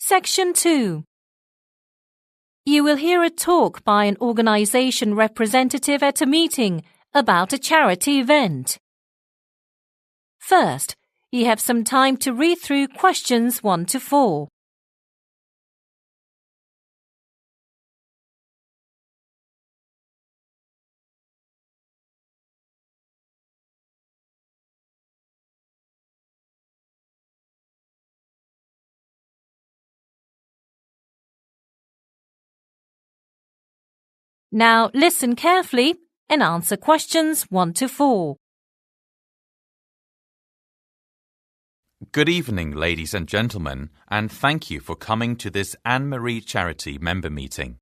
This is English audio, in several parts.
Section 2. You will hear a talk by an organization representative at a meeting about a charity event. First, you have some time to read through questions 1 to 4. Now listen carefully and answer questions 1 to 4. Good evening, ladies and gentlemen, and thank you for coming to this Anne-Marie Charity member meeting.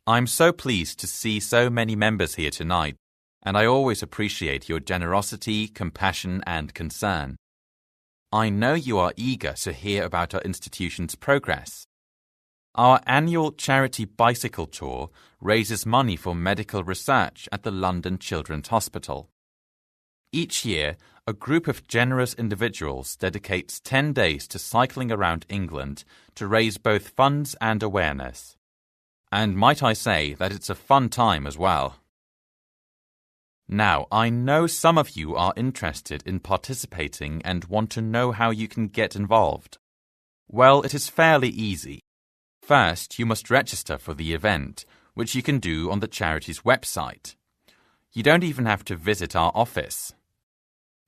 I'm so pleased to see so many members here tonight, and I always appreciate your generosity, compassion, and concern. I know you are eager to hear about our institution's progress. Our annual charity bicycle tour raises money for medical research at the London Children's Hospital. Each year, a group of generous individuals dedicates 10 days to cycling around England to raise both funds and awareness. And might I say that it's a fun time as well. Now, I know some of you are interested in participating and want to know how you can get involved. Well, it is fairly easy. First, you must register for the event, which you can do on the charity's website. You don't even have to visit our office.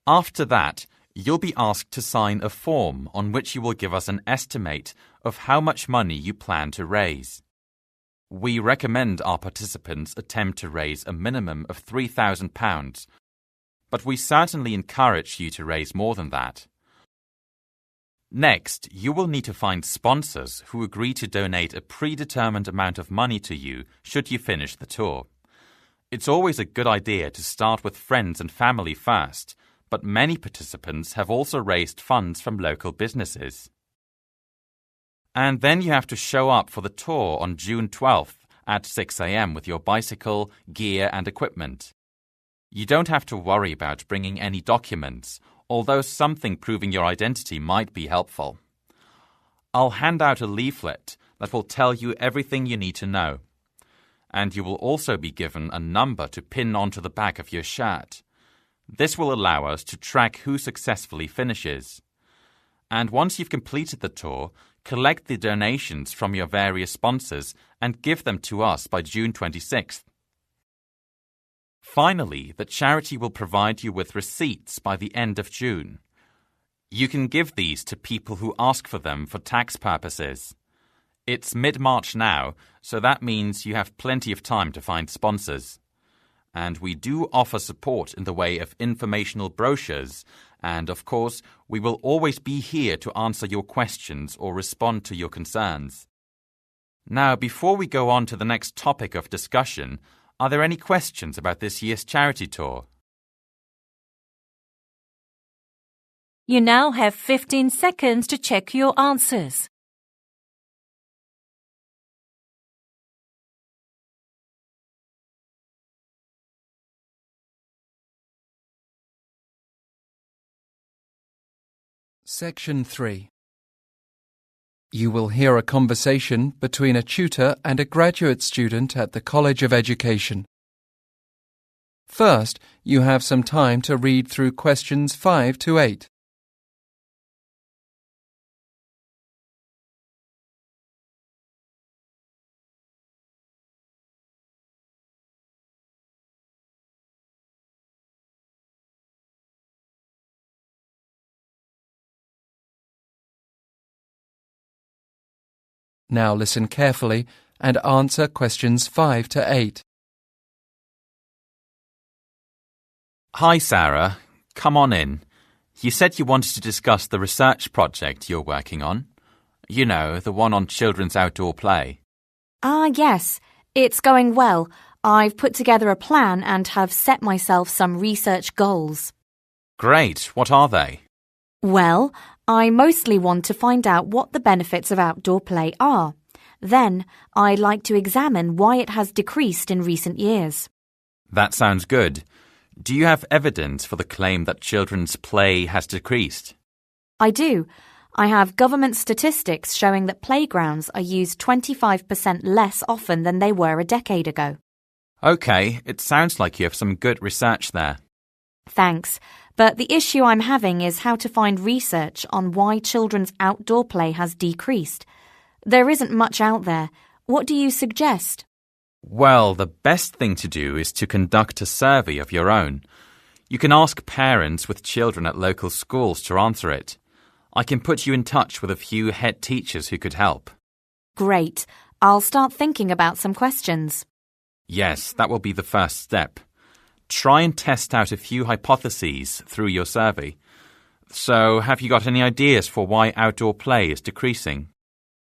After that, you'll be asked to sign a form on which you will give us an estimate of how much money you plan to raise. We recommend our participants attempt to raise a minimum of £3,000, but we certainly encourage you to raise more than that. Next, you will need to find sponsors who agree to donate a predetermined amount of money to you should you finish the tour. It's always a good idea to start with friends and family first, but many participants have also raised funds from local businesses. And then you have to show up for the tour on June 12th at 6 a.m. with your bicycle, gear and equipment. You don't have to worry about bringing any documents, although something proving your identity might be helpful. I'll hand out a leaflet that will tell you everything you need to know. And you will also be given a number to pin onto the back of your shirt. This will allow us to track who successfully finishes. And once you've completed the tour, collect the donations from your various sponsors and give them to us by June 26th. Finally, the charity will provide you with receipts by the end of June. You can give these to people who ask for them for tax purposes. It's mid-March now, so that means you have plenty of time to find sponsors. And we do offer support in the way of informational brochures, and of course, we will always be here to answer your questions or respond to your concerns. Now, before we go on to the next topic of discussion, are there any questions about this year's charity tour? You now have 15 seconds to check your answers. Section 3. You will hear a conversation between a tutor and a graduate student at the College of Education. First, you have some time to read through questions 5 to 8. Now listen carefully and answer questions 5 to 8. Hi, Sarah. Come on in. You said you wanted to discuss the research project you're working on. You know, the one on children's outdoor play. Yes. It's going well. I've put together a plan and have set myself some research goals. Great. What are they? Well, I mostly want to find out what the benefits of outdoor play are. Then, I'd like to examine why it has decreased in recent years. That sounds good. Do you have evidence for the claim that children's play has decreased? I do. I have government statistics showing that playgrounds are used 25% less often than they were a decade ago. OK, it sounds like you have some good research there. Thanks, but the issue I'm having is how to find research on why children's outdoor play has decreased. There isn't much out there. What do you suggest? Well, the best thing to do is to conduct a survey of your own. You can ask parents with children at local schools to answer it. I can put you in touch with a few head teachers who could help. Great. I'll start thinking about some questions. Yes, that will be the first step. Try and test out a few hypotheses through your survey. So, have you got any ideas for why outdoor play is decreasing?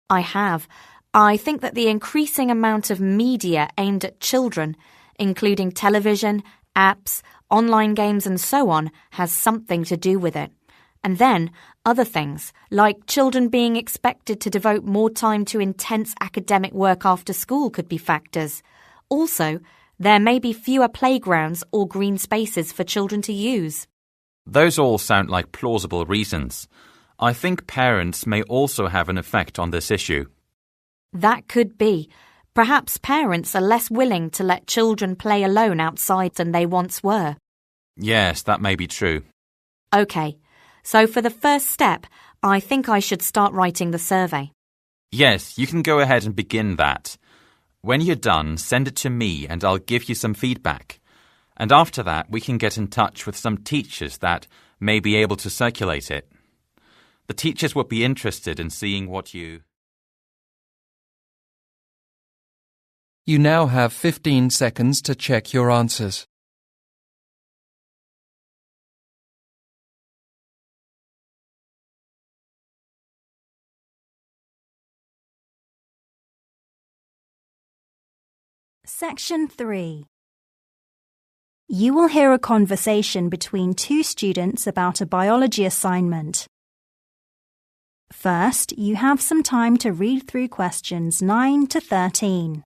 I have. I think that the increasing amount of media aimed at children, including television, apps, online games and so on, has something to do with it. And then, other things, like children being expected to devote more time to intense academic work after school could be factors. Also, there may be fewer playgrounds or green spaces for children to use. Those all sound like plausible reasons. I think parents may also have an effect on this issue. That could be. Perhaps parents are less willing to let children play alone outside than they once were. Yes, that may be true. OK. So for the first step, I think I should start writing the survey. Yes, you can go ahead and begin that. When you're done, send it to me and I'll give you some feedback. And after that, we can get in touch with some teachers that may be able to circulate it. The teachers would be interested in seeing what you... You now have 15 seconds to check your answers. Section 3. You will hear a conversation between two students about a biology assignment. First, you have some time to read through questions 9 to 13.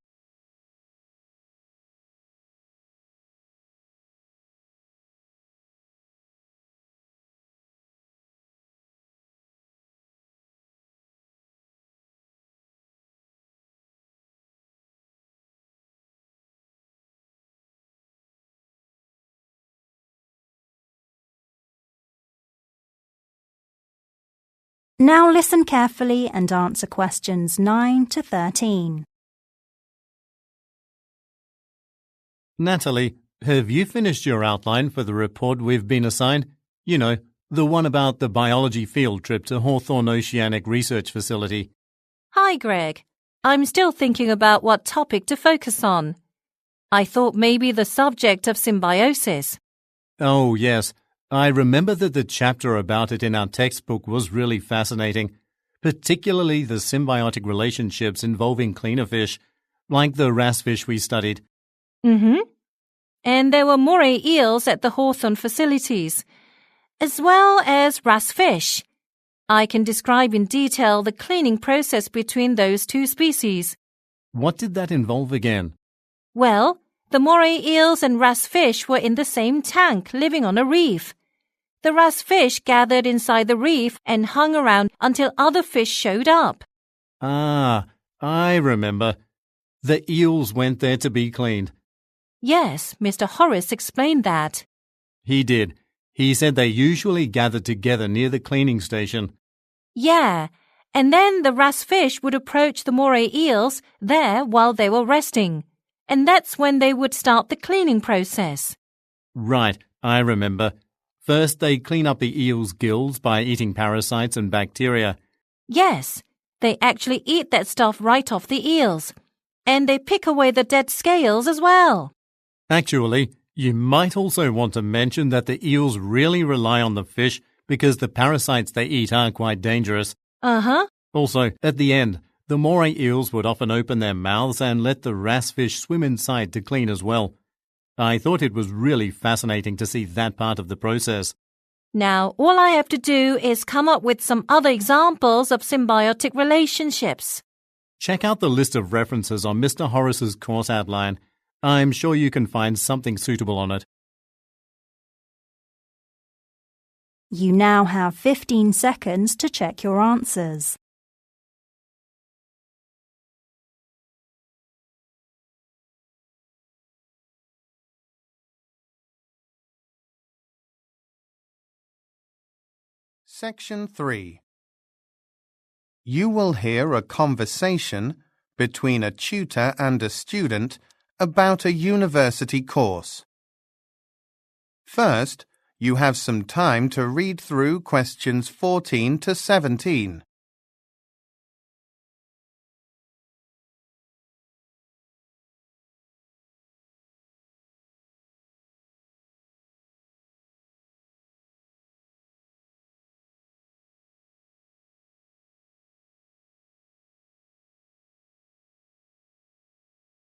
Now listen carefully and answer questions 9 to 13. Natalie, have you finished your outline for the report we've been assigned? You know, the one about the biology field trip to Hawthorne Oceanic Research Facility. Hi, Greg. I'm still thinking about what topic to focus on. I thought maybe the subject of symbiosis. Oh, yes. I remember that the chapter about it in our textbook was really fascinating, particularly the symbiotic relationships involving cleaner fish, like the wrasse fish we studied. And there were moray eels at the Hawthorne facilities, as well as wrasse fish. I can describe in detail the cleaning process between those two species. What did that involve again? Well, the moray eels and wrasse fish were in the same tank living on a reef. The wrasse fish gathered inside the reef and hung around until other fish showed up. Ah, I remember. The eels went there to be cleaned. Yes, Mr. Horace explained that. He did. He said they usually gathered together near the cleaning station. Yeah, and then the wrasse fish would approach the moray eels there while they were resting. And that's when they would start the cleaning process. Right, I remember. First, they clean up the eel's gills by eating parasites and bacteria. Yes, they actually eat that stuff right off the eels. And they pick away the dead scales as well. Actually, you might also want to mention that the eels really rely on the fish because the parasites they eat are quite dangerous. Also, at the end, the moray eels would often open their mouths and let the wrasse fish swim inside to clean as well. I thought it was really fascinating to see that part of the process. Now, all I have to do is come up with some other examples of symbiotic relationships. Check out the list of references on Mr. Horace's course outline. I'm sure you can find something suitable on it. You now have 15 seconds to check your answers. Section 3. You will hear a conversation between a tutor and a student about a university course. First, you have some time to read through questions 14 to 17.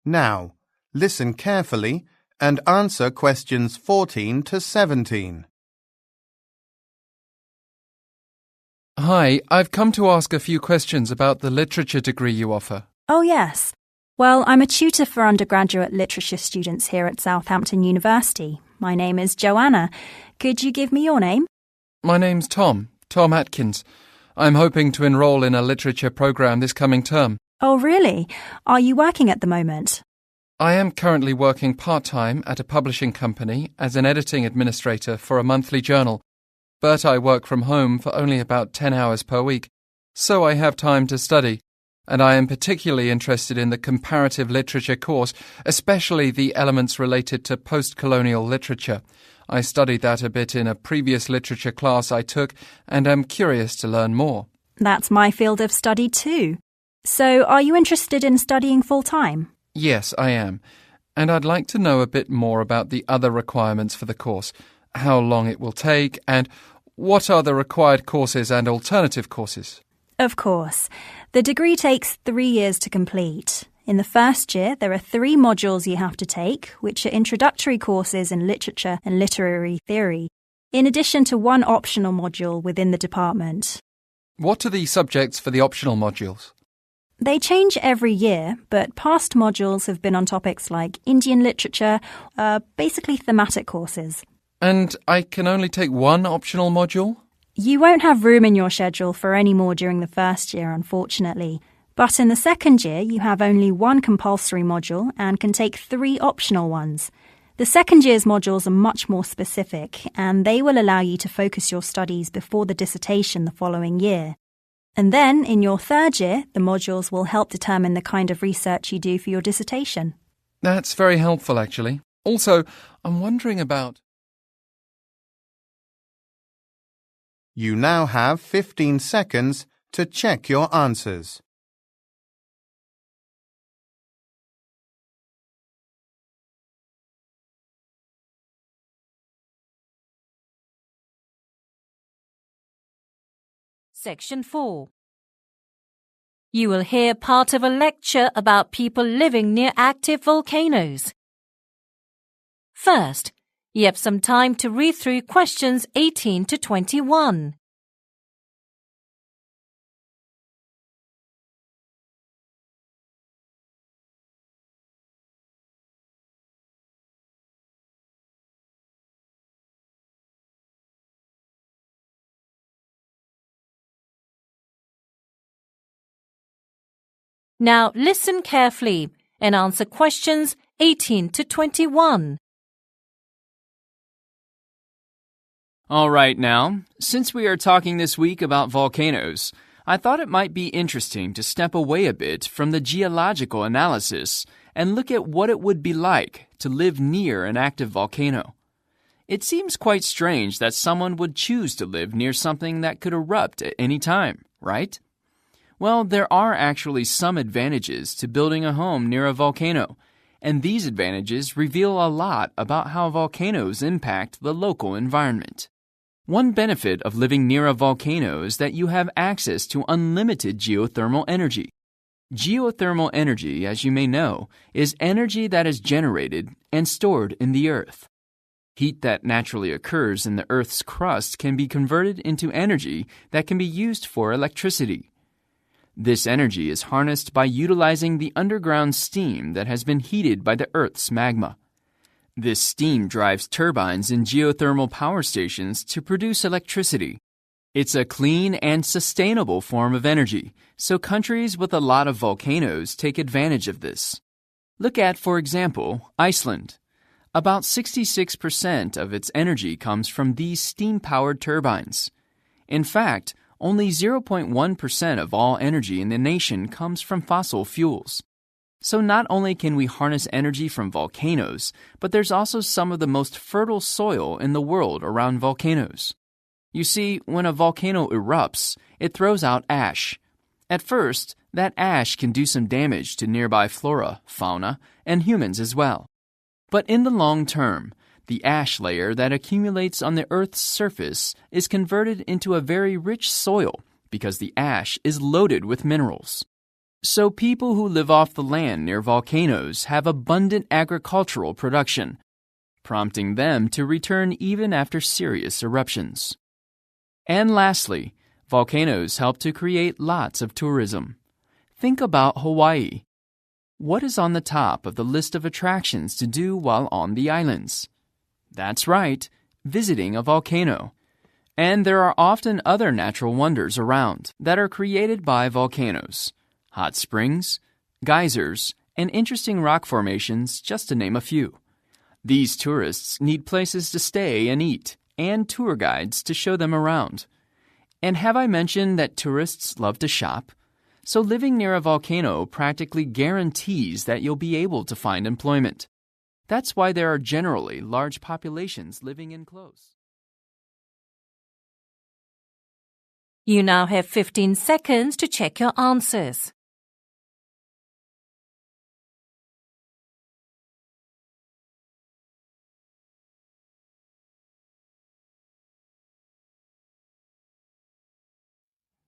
Now, listen carefully and answer questions 14 to 17. Hi, I've come to ask a few questions about the literature degree you offer. Oh, yes. Well, I'm a tutor for undergraduate literature students here at Southampton University. My name is Joanna. Could you give me your name? My name's Tom Atkins. I'm hoping to enroll in a literature program this coming term. Oh, really? Are you working at the moment? I am currently working part-time at a publishing company as an editing administrator for a monthly journal, but I work from home for only about 10 hours per week, so I have time to study, and I am particularly interested in the comparative literature course, especially the elements related to post-colonial literature. I studied that a bit in a previous literature class I took, and am curious to learn more. That's my field of study too. So, are you interested in studying full-time? Yes, I am. And I'd like to know a bit more about the other requirements for the course, how long it will take, and what are the required courses and alternative courses. Of course. The degree takes 3 years to complete. In the first year, there are 3 modules you have to take, which are introductory courses in literature and literary theory, in addition to 1 optional module within the department. What are the subjects for the optional modules? They change every year, but past modules have been on topics like Indian literature, basically thematic courses. And I can only take 1 optional module? You won't have room in your schedule for any more during the first year, unfortunately. But in the second year, you have only 1 compulsory module and can take 3 optional ones. The second year's modules are much more specific, and they will allow you to focus your studies before the dissertation the following year. And then, in your third year, the modules will help determine the kind of research you do for your dissertation. That's very helpful, actually. Also, I'm wondering about... You now have 15 seconds to check your answers. Section 4. You will hear part of a lecture about people living near active volcanoes. First, you have some time to read through questions 18 to 21. Now listen carefully and answer questions 18 to 21. All right now, since we are talking this week about volcanoes, I thought it might be interesting to step away a bit from the geological analysis and look at what it would be like to live near an active volcano. It seems quite strange that someone would choose to live near something that could erupt at any time, right? Well, there are actually some advantages to building a home near a volcano, and these advantages reveal a lot about how volcanoes impact the local environment. One benefit of living near a volcano is that you have access to unlimited geothermal energy. Geothermal energy, as you may know, is energy that is generated and stored in the earth. Heat that naturally occurs in the Earth's crust can be converted into energy that can be used for electricity. This energy is harnessed by utilizing the underground steam that has been heated by the Earth's magma. This steam drives turbines in geothermal power stations to produce electricity. It's a clean and sustainable form of energy, so countries with a lot of volcanoes take advantage of this. Look at, for example, Iceland. About 66% of its energy comes from these steam-powered turbines. In fact, only 0.1% of all energy in the nation comes from fossil fuels. So not only can we harness energy from volcanoes, but there's also some of the most fertile soil in the world around volcanoes. You see, when a volcano erupts, it throws out ash. At first, that ash can do some damage to nearby flora, fauna, and humans as well. But in the long term, the ash layer that accumulates on the Earth's surface is converted into a very rich soil because the ash is loaded with minerals. So people who live off the land near volcanoes have abundant agricultural production, prompting them to return even after serious eruptions. And lastly, volcanoes help to create lots of tourism. Think about Hawaii. What is on the top of the list of attractions to do while on the islands? That's right, visiting a volcano. And there are often other natural wonders around that are created by volcanoes. Hot springs, geysers, and interesting rock formations, just to name a few. These tourists need places to stay and eat, and tour guides to show them around. And have I mentioned that tourists love to shop? So living near a volcano practically guarantees that you'll be able to find employment. That's why there are generally large populations living in close. You now have 15 seconds to check your answers.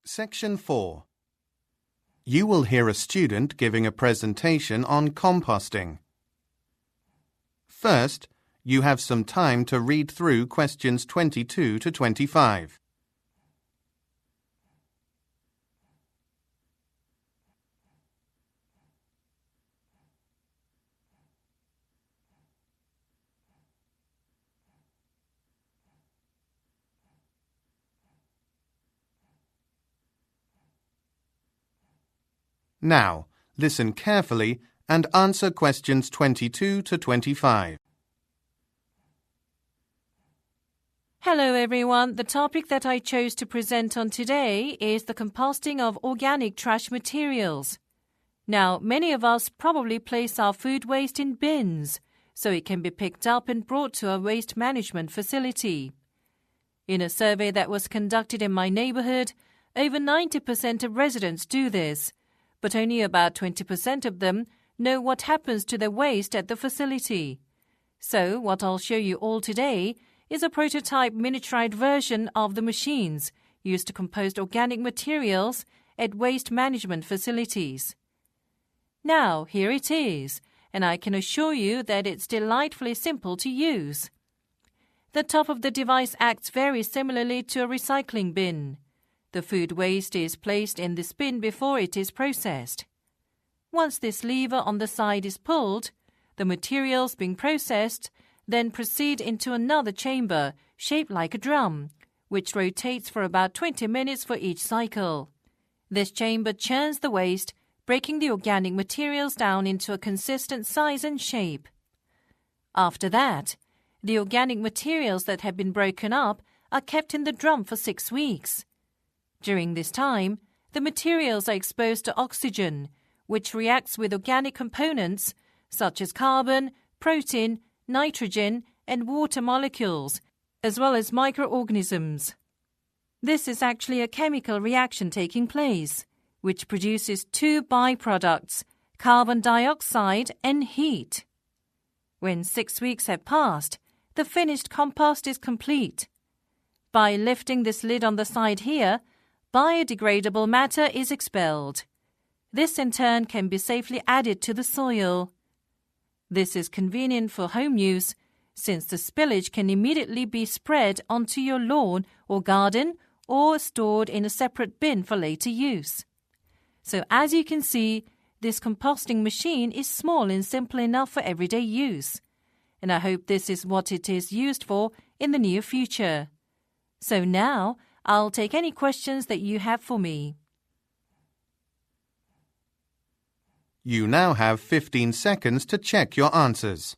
Section 4. You will hear a student giving a presentation on composting. First, you have some time to read through questions 22 to 25. Now, listen carefully and answer questions 22 to 25. Hello everyone, the topic that I chose to present on today is the composting of organic trash materials. Now, many of us probably place our food waste in bins, so it can be picked up and brought to a waste management facility. In a survey that was conducted in my neighborhood, over 90% of residents do this, but only about 20% of them know what happens to their waste at the facility. So, what I'll show you all today is a prototype miniaturized version of the machines used to compost organic materials at waste management facilities. Now, here it is, and I can assure you that it's delightfully simple to use. The top of the device acts very similarly to a recycling bin. The food waste is placed in this bin before it is processed. Once this lever on the side is pulled, the materials being processed then proceed into another chamber shaped like a drum, which rotates for about 20 minutes for each cycle. This chamber churns the waste, breaking the organic materials down into a consistent size and shape. After that, the organic materials that have been broken up are kept in the drum for 6 weeks. During this time, the materials are exposed to oxygen, which reacts with organic components such as carbon, protein, nitrogen, and water molecules, as well as microorganisms. This is actually a chemical reaction taking place, which produces 2 byproducts, carbon dioxide and heat. When 6 weeks have passed, the finished compost is complete. By lifting this lid on the side here, biodegradable matter is expelled. This in turn can be safely added to the soil. This is convenient for home use, since the spillage can immediately be spread onto your lawn or garden or stored in a separate bin for later use. So as you can see, this composting machine is small and simple enough for everyday use. and I hope this is what it is used for in the near future. So now, I'll take any questions that you have for me. You now have 15 seconds to check your answers.